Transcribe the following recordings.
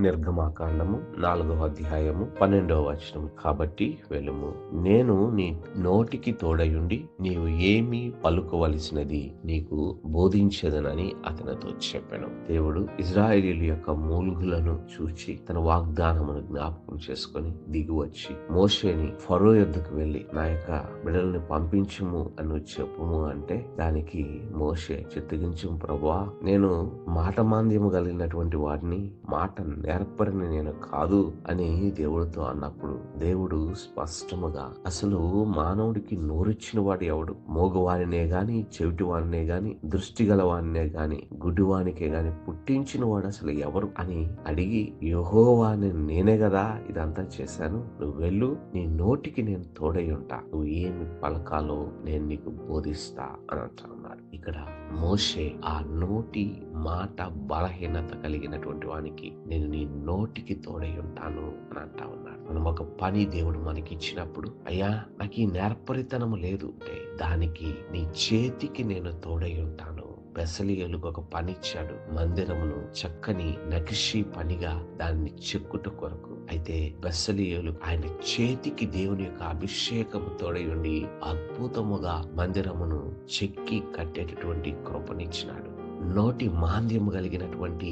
నిర్గమాకాండము 4వ అధ్యాయము 12వ వచనం. కాబట్టి వెళ్ళుము, నేను నీ నోటికి తోడయుండి నీవు ఏమి పలుకవలసినది నీకు బోధించదనని అతనితో చెప్పాను. దేవుడు ఇశ్రాయేలీయుల యొక్క మూలుగులను చూచి తన వాగ్దానమును జ్ఞాపకం చేసుకొని దిగి వచ్చి మోషేని ఫరో యొద్దకు వెళ్లి నా యొక్క బిడ్డల్ని పంపించుము అని చెప్పుము అంటే దానికి మోషే చిత్తగించుము ప్రభువా, నేను మాట మాంద్యము కలిగినటువంటి వాడిని, మాట నేర్పరిని నేను కాదు అని దేవుడితో అన్నప్పుడు దేవుడు స్పష్టముగా అసలు మానవుడికి నోరిచ్చిన వాడు ఎవడు? మోగవానినే గాని, చెవిటివానినే గాని, దృష్టి గలవానినే గాని, గుడ్డివానికే గాని పుట్టించిన వాడు అసలు ఎవరు అని అడిగి, యెహోవా నేనే కదా ఇదంతా చేశాను, నువ్వు వెళ్ళు, నీ నోటికి నేను తోడై ఉంటా, నువ్వు ఏమి పలకాలో నేను నీకు బోధిస్తా అని అంటున్నాడు. ఇక్కడ మోషే ఆ నోటి మాట బలహీనత కలిగినటువంటి వానికి నేను నీ నోటికి తోడై ఉంటాను అని అంటా ఉన్నాడు. మనం ఒక పని దేవుడు మనకి ఇచ్చినప్పుడు, అయ్యా నాకు ఈ నేర్పరితనము లేదు అంటే దానికి నీ చేతికి నేను తోడై ఉంటాను. బెసలియేలుకు ఒక పని ఇచ్చాడు, మందిరమును చక్కని నకిషీ పనిగా దాన్ని చెక్కుట కొరకు. అయితే బెసలియేలు ఆయన చేతికి దేవుని యొక్క అభిషేకము తోడై ఉండి అద్భుతముగా మందిరమును చెక్కి కట్టేటటువంటి కృపనిచ్చినాడు. నోటి మాంద్యము కలిగినటువంటి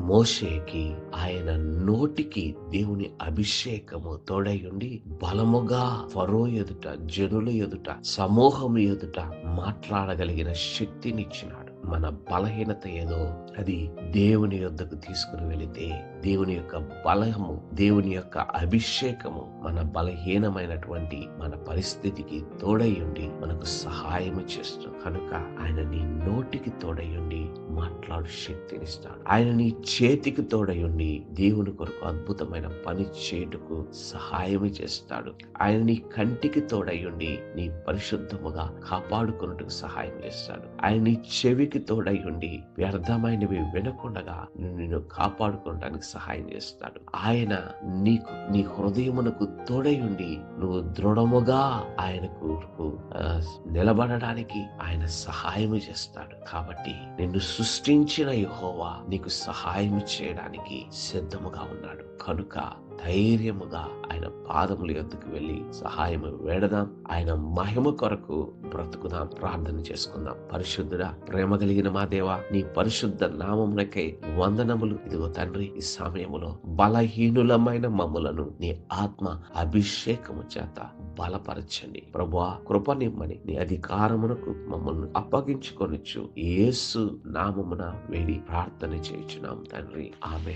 మోషేకి ఆయన నోటికి దేవుని అభిషేకము తోడై ఉండి బలముగా ఫరో ఎదుట, జనుల ఎదుట, సమూహం ఎదుట మాట్లాడగలిగిన శక్తినిచ్చినాడు. మన బలహీనత ఏదో అది దేవుని యొద్దకు తీసుకుని వెళితే దేవుని యొక్క బలము, దేవుని యొక్క అభిషేకము మన బలహీనమైనటువంటి మన పరిస్థితికి తోడై ఉండి మనకు సహాయము చేస్తాడు. కనుక ఆయన నీ నోటికి తోడై ఉండి మాట్లాడు శక్తినిస్తాడు. ఆయన నీ చేతికి తోడై ఉండి దేవుని కొరకు అద్భుతమైన పని చేయుటకు సహాయము చేస్తాడు. ఆయన నీ కంటికి తోడై ఉండి నీ పరిశుద్ధముగా కాపాడుకున్నట్టుకు సహాయం చేస్తాడు. ఆయన నీ చెవికి తోడై ఉండి వ్యర్థమైనవి వినకుండగా నిన్ను కాపాడుకోవడానికి సహాయం చేస్తాడు. ఆయన నీకు నీ హృదయమునకు తోడై ఉండి నువ్వు దృఢముగా ఆయనకు నిలబడడానికి ఆయన సహాయం చేస్తాడు. కాబట్టి నిన్ను సృష్టించిన యెహోవా నీకు సహాయం చేయడానికి సిద్ధముగా ఉన్నాడు. కనుక ధైర్యముగా ఆయన పాదముల యొద్దకు వెళ్లి సహాయం వేడదాం. ఆయన మహిమ కొరకు బ్రతుకుదాం. ప్రార్థన చేసుకుందాం. పరిశుద్ధుడా, ప్రేమ కలిగిన మా దేవా, నీ పరిశుద్ధ నామమునకై వందనములు. ఇదిగో తండ్రి, ఈ సమయములో బలహీనులమైన మమ్ములను నీ ఆత్మ అభిషేకము చేత బలపరచండి ప్రభువా. కృపనిమ్మని నీ అధికారమునకు మమ్మల్ని అప్పగించుకొనొచ్చు యేసు నామమున వేడి ప్రార్థన చేయుచున్నాం తండ్రి. ఆమేన్.